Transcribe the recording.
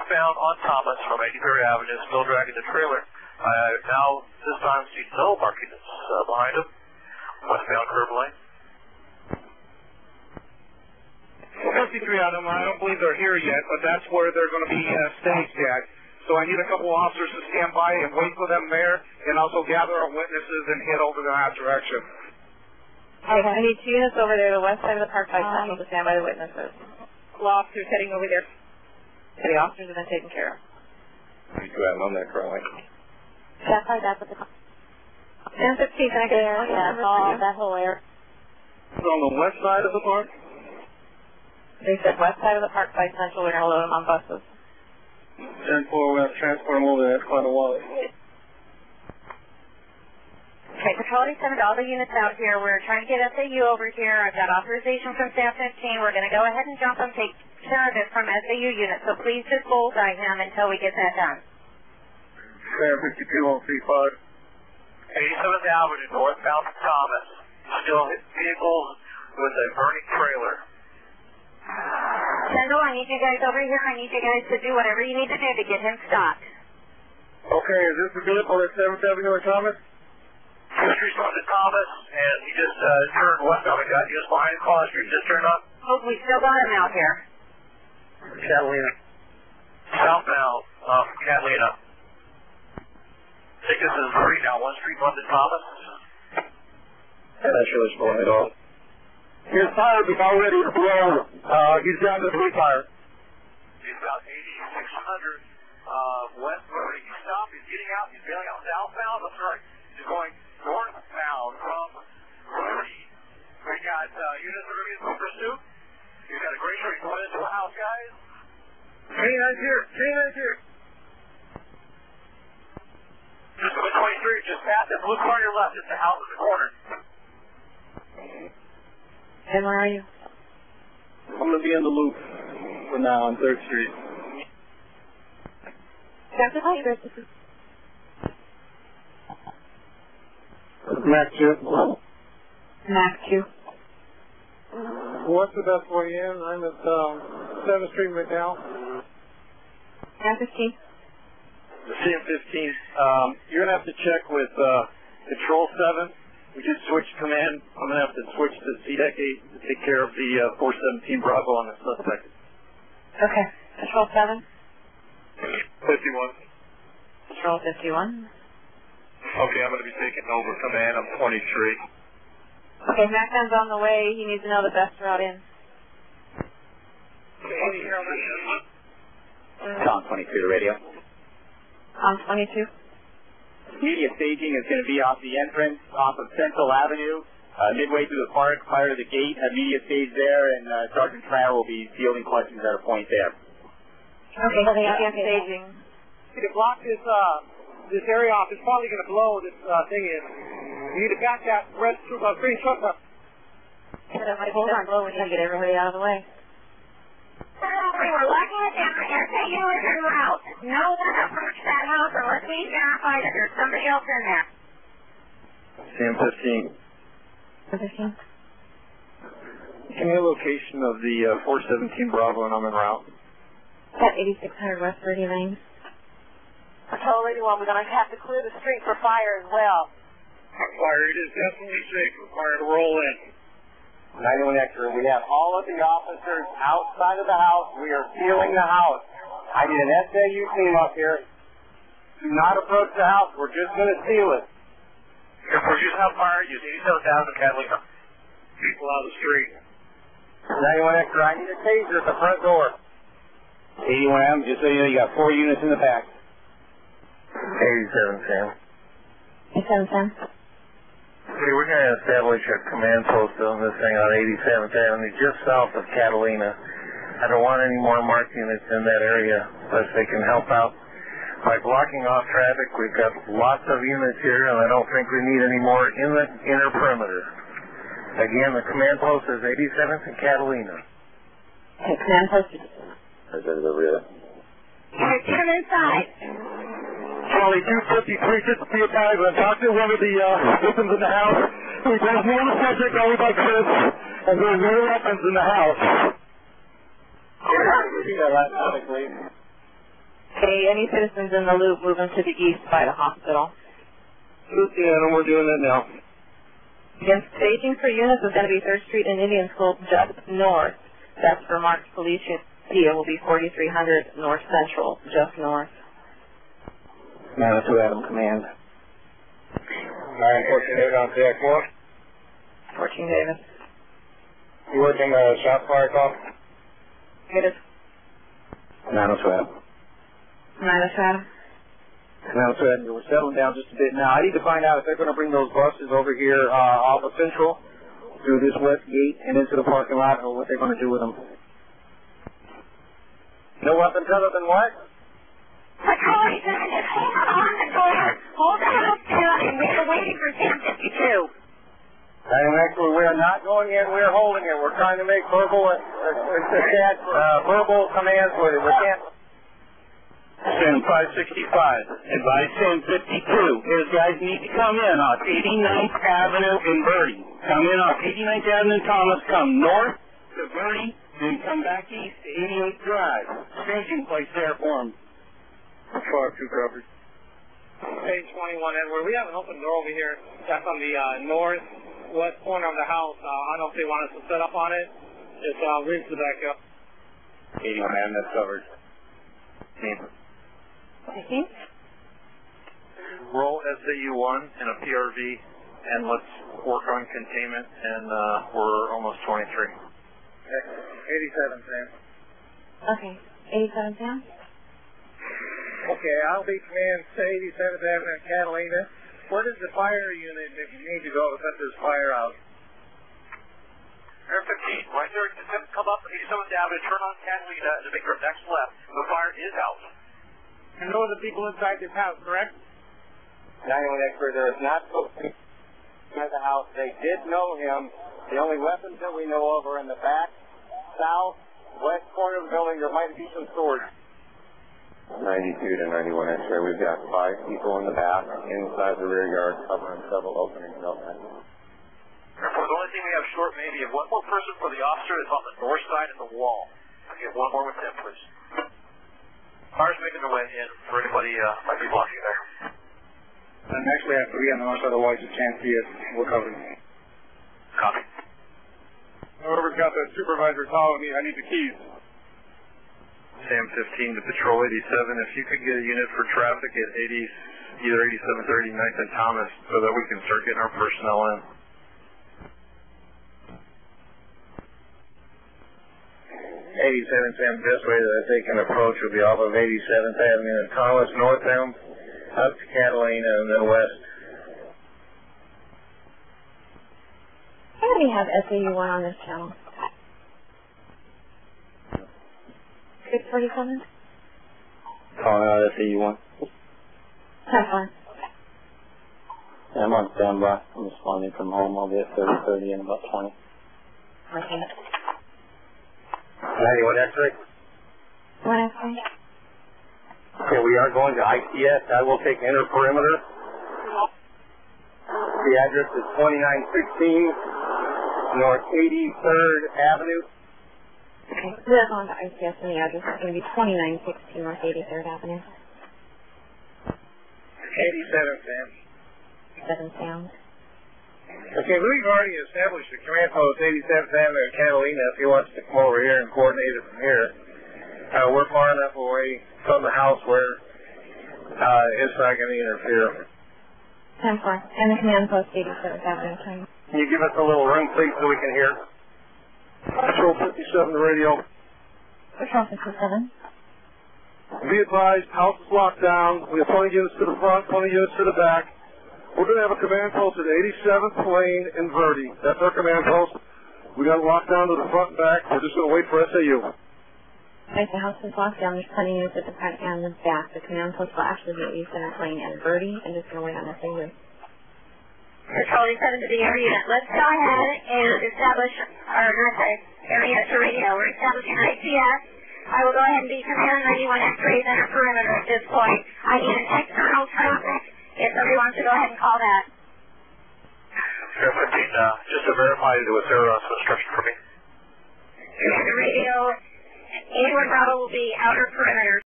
northbound on Thomas from 83rd Avenue, still dragging the trailer. Now, this time, see no marking that's behind him. Westbound curve lane. 53 on them. I don't believe they're here yet, but that's where they're going to be staged at. So I need a couple officers to stand by and wait for them there, and also gather our witnesses and head over to that direction. Okay, I need 2 units over there, the west side of the park by Central, to stand by the witnesses. Law officers heading over there. The officers have been taken care of. You go ahead on that, Crowley. That's like that, but the 10-15, can I get there? Yeah, all that whole area. It's on the west side of the park? They said west side of the park by Central, we're going to load them on buses. 10-4, we're going to transport them over there. That's quite a while. Okay, Patrol 87 to all the units out here. We're trying to get SAU over here. I've got authorization from Staff 15. We're going to go ahead and jump and take care of it from SAU units, so please just bullseye him until we get that done. Staff 52 on C5. 87th Avenue, northbound from Thomas. Still vehicles with a burning trailer. Kendall, I need you guys over here. I need you guys to do whatever you need to do to get him stopped. Okay, is this the vehicle at 7th Avenue and Thomas? Street to Thomas, and he just turned westbound. We got just behind Claw Street. Just turned up. Oh, we still got him out here. Catalina. Southbound, Catalina. I think this is 3 now. 1 street to Thomas. Yeah, that sure is blowing it off. His tire is already blown. He's down to 3 tire. He's about 8,600 west. He stopped. He's getting out. He's bailing out southbound. I'm sorry. He's going northbound from 30. We got units that are going to pursuit. He's got a great shot. He's going into a house, guys. K9's here. K9's here. Just 23, just past that blue car on your left. It's the house in the corner. And where are you? I'm going to be in the loop for now on 3rd Street. Dr. Tigers. Mac 2. Mac 2. What's the best way in? I'm at 7th Street, McDowell. Mac 15. CM15. You're going to have to check with Control 7. We just switched command. I'm going to have to switch to CDEC 8 to take care of the 417 Bravo on the suspect. Okay. Control 7. 51. Control 51. Okay, I'm going to be taking over command. I'm 23. Okay, Macdon's on the way. He needs to know the best route in. Tom 22 to radio. On 22. Media staging is going to be off the entrance, off of Central Avenue, midway through the park, prior to the gate. Have media stage there, and Sergeant Trower will be fielding questions at a point there. Okay, media staging. To block this area off, it's probably going to blow. This thing is. You need to back that red green truck up. Hold on, blow. We can get everybody out of the way. We were looking at them. SAU is en route. No one approach that house unless we verify that there's somebody else in there. CM15. 15. Give me a location of the 417 Bravo, and I'm en route. At 8600 West 30 Lane. Patrol 81, we're going to have to clear the street for fire as well. Fire, it is definitely safe for fire to roll in. 91 extra. We have all of the officers outside of the house. We are sealing the house. I need an SAU team up here. Do not approach the house. We're just going to seal it. If we're using out fire, use 87,000 Catalina. People out of the street. 91 extra. I need a taser at the front door. 81M, just so you know, you got 4 units in the back. 87, Sam. 87, Sam. Okay, we're going to establish a command post on this thing on 87th Avenue, just south of Catalina. I don't want any more marked units in that area unless they can help out by blocking off traffic. We've got lots of units here, and I don't think we need any more in the inner perimeter. Again, the command post is 87th and Catalina. Okay, command post. Is that the real? Come inside. Charlie 253, just be advised, I'm talking to one of the victims in the house. We don't know the subject, only by Chris, and there's no weapons in the house. Repeat that last one, please. Okay, any citizens in the loop moving to the east by the hospital? Yeah, and we're doing that now. Again, staging for units is going to be 3rd Street and Indian School just north. That's for Mark's Felicia. It will be 4300 North Central, just north. 902 Adam, command. 914 David on deck 4. 14 David. You working shot fire call? It is. 902 Adam. 902 Adam. 902 Adam, we're settling down just a bit now. I need to find out if they're going to bring those buses over here off of Central through this west gate and into the parking lot, or what they're going to do with them. No weapons other than what? Patrolling 7, just hold on the door. Hold the house down, and we're waiting for 1052. And actually, we are not going in. We're holding it. We're trying to make verbal commands with it. We can't. Stand 565. Advise 1052. Those guys need to come in off 89th Avenue in Birdie. Come in off 89th Avenue in Thomas. Come north to Birdie, then come back east to 88th Drive. Staging place there for them. 5-2 coverage. Page 21, Edward. We have an open door over here. That's on the northwest corner of the house. I don't know if they want us to set up on it. Just reach the back up. 81, man, that's covered. Team. Roll SAU-1 in a PRV, and let's work on containment, and we're almost 23. Okay. 87, Sam. Okay. 87 Sam? Okay, I'll be command 87th Avenue in Catalina. What is the fire unit if you need to go to cut this fire out? Air 15, right there, come up 87th Avenue, turn on Catalina, and make your next left. The fire is out. And those are the people inside this house, correct? 91 expert, there is not at the house. They did know him. The only weapons that we know of are in the back, south, west corner of the building. There might be some storage. 92 to 91 X-ray. We've got 5 people in the back, inside the rear yard, covering several openings outside. The only thing we have short maybe of one more person for the officer is on the north side of the wall. I'll get one more with them, please. Fire's making their way in for anybody might be blocking there. And actually I have 3 on the north side, otherwise you can't see it. We're covered. Copy. Whoever's got that supervisor calling me, I need the keys. Sam 15 to Patrol 87. If you could get a unit for traffic at either 8730 9th and Thomas so that we can start getting our personnel in. 87th Sam, this way that they can approach will be off of 87th Avenue and Thomas, northbound, up to Catalina, and then west. How many have SAU-1 on this channel? 647? Calling out SAU-1. 10-4. I'm on standby. I'm responding from home. I'll be at 30:30 in about 20. Okay. 91 X-ray. What X-ray? Okay, we are going to ICS. I will take inner perimeter. The address is 2916 North 83rd Avenue. Okay, we're going to ICS and the address is going to be 2916 North 83rd Avenue. 87, Sam. 7 sounds. Okay, we've already established the command post 87th Avenue in Catalina. If he wants to come over here and coordinate it from here. We're far enough away from the house where it's not going to interfere. 10-4. And the command post 87th Avenue. Can you give us a little room, please, so we can hear? Patrol 57 radio. Patrol 57. Be advised, house is locked down. We have 20 units to the front, 20 units to the back. We're going to have a command post at 87th Lane in Verde. That's our command post. We got it locked down to the front and back. We're just going to wait for SAU. Okay, the house is locked down. There's 20 units at the front and the back. The command post will actually be at 87th Lane and Verde. I'm just going to wait on SAU. Patrol 7 to the area unit. Let's go ahead and establish our area to radio. We're establishing ICS. I will go ahead and be command 91 X-ray center perimeter at this point. I need an external traffic. If somebody wants to go ahead and call that. Air 15, just to verify, there was there some instruction for me? And the radio, 81 Bravo will be outer perimeter.